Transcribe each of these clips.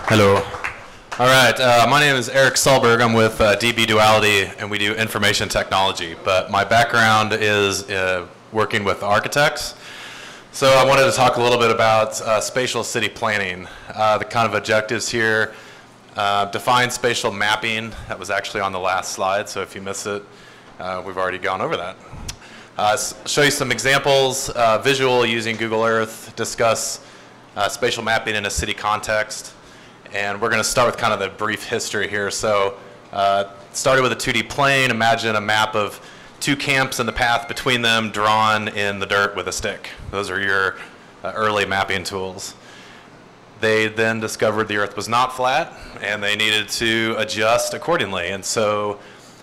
Hello. All right, my name is Eric Solberg. I'm with DB Duality, and we do information technology. But my background is working with architects. So I wanted to talk a little bit about spatial city planning. The kind of objectives here, define spatial mapping. That was actually on the last slide, so if you missed it, we've already gone over that. Show you some examples, visual using Google Earth, discuss spatial mapping in a city context. And we're going to start with kind of the brief history here. So started with a 2D plane. Imagine a map of two camps and the path between them drawn in the dirt with a stick. Those are your early mapping tools. They then discovered the Earth was not flat, and they needed to adjust accordingly. And so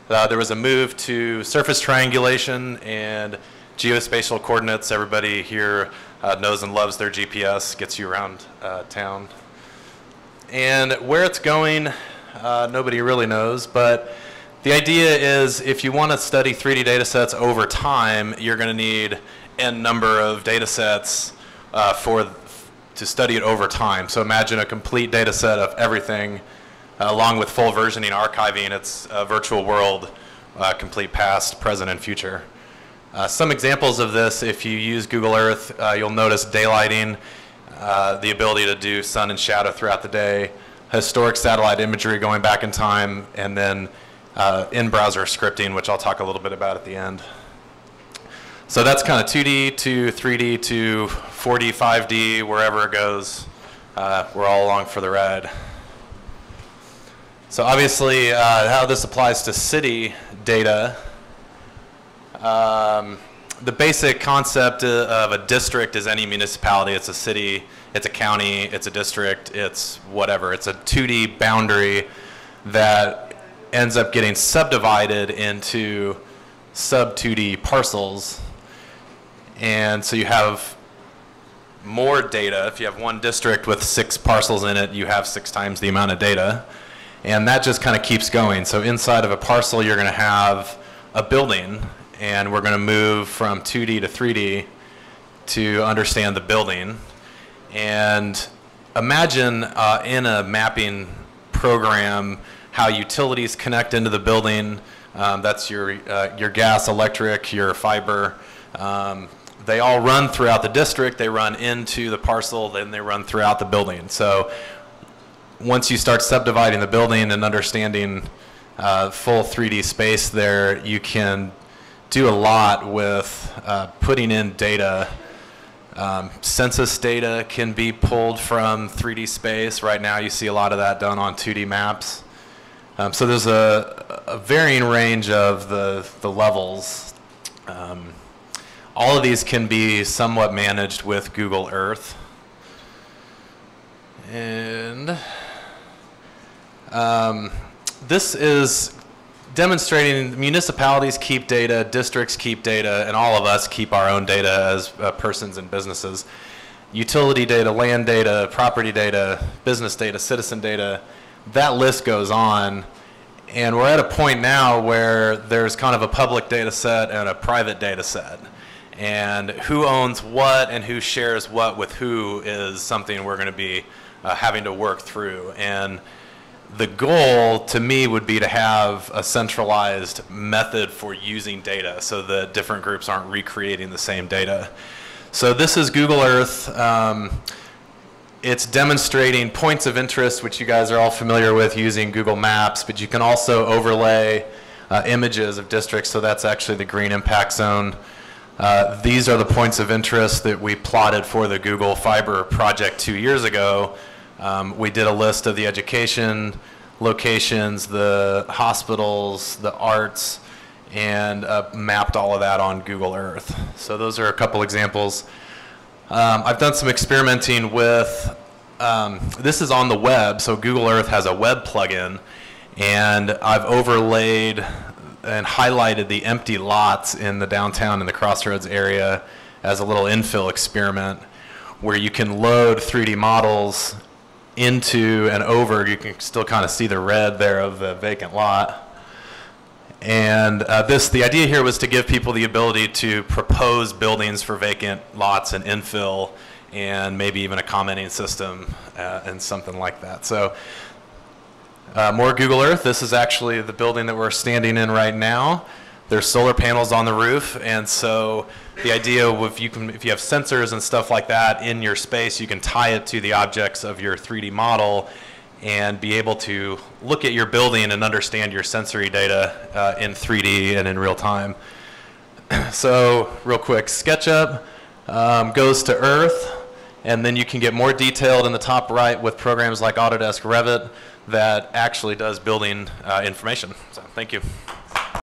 there was a move to surface triangulation and geospatial coordinates. Everybody here knows and loves their GPS, gets you around town. And where it's going, nobody really knows, but the idea is if you want to study 3D data sets over time, you're going to need n number of data sets to study it over time. So imagine a complete data set of everything, along with full versioning, archiving its virtual world, complete past, present, and future. Some examples of this, if you use Google Earth, you'll notice daylighting, the ability to do sun and shadow throughout the day, historic satellite imagery going back in time, and then in-browser scripting, which I'll talk a little bit about at the end. So that's kind of 2D to 3D to 4D, 5D, wherever it goes. We're all along for the ride. So obviously, how this applies to city data, the basic concept of a district is any municipality. It's a city, it's a county, it's a district, it's whatever. It's a 2D boundary that ends up getting subdivided into sub-2D parcels. And so you have more data. If you have one district with 6 parcels in it, you have 6 times the amount of data. And that just kind of keeps going. So inside of a parcel, you're going to have a building. And we're going to move from 2D to 3D to understand the building. And imagine in a mapping program how utilities connect into the building. That's your gas, electric, your fiber. They all run throughout the district. They run into the parcel, then they run throughout the building. So once you start subdividing the building and understanding full 3D space there, you can do a lot with putting in data. Census data can be pulled from 3D space. Right now you see a lot of that done on 2D maps. So there's a varying range of the levels. All of these can be somewhat managed with Google Earth. And this is demonstrating municipalities keep data, districts keep data, and all of us keep our own data as persons and businesses. Utility data, land data, property data, business data, citizen data, that list goes on. And we're at a point now where there's kind of a public data set and a private data set. And who owns what and who shares what with who is something we're going to be having to work through. And the goal, to me, would be to have a centralized method for using data so that different groups aren't recreating the same data. So this is Google Earth. It's demonstrating points of interest, which you guys are all familiar with using Google Maps, but you can also overlay images of districts, so that's actually the green impact zone. These are the points of interest that we plotted for the Google Fiber project 2 years ago. We did a list of the education locations, the hospitals, the arts, and mapped all of that on Google Earth. So those are a couple examples. I've done some experimenting with, this is on the web, so Google Earth has a web plugin, and I've overlaid and highlighted the empty lots in the downtown and the Crossroads area as a little infill experiment where you can load 3D models into and over. You can still kind of see the red there of the vacant lot. And the idea here was to give people the ability to propose buildings for vacant lots and infill and maybe even a commenting system and something like that. So more Google Earth. This is actually the building that we're standing in right now. There's solar panels on the roof, and so the idea of if you have sensors and stuff like that in your space, you can tie it to the objects of your 3D model and be able to look at your building and understand your sensory data in 3D and in real time. So real quick, SketchUp goes to Earth, and then you can get more detailed in the top right with programs like Autodesk Revit that actually does building information. So thank you.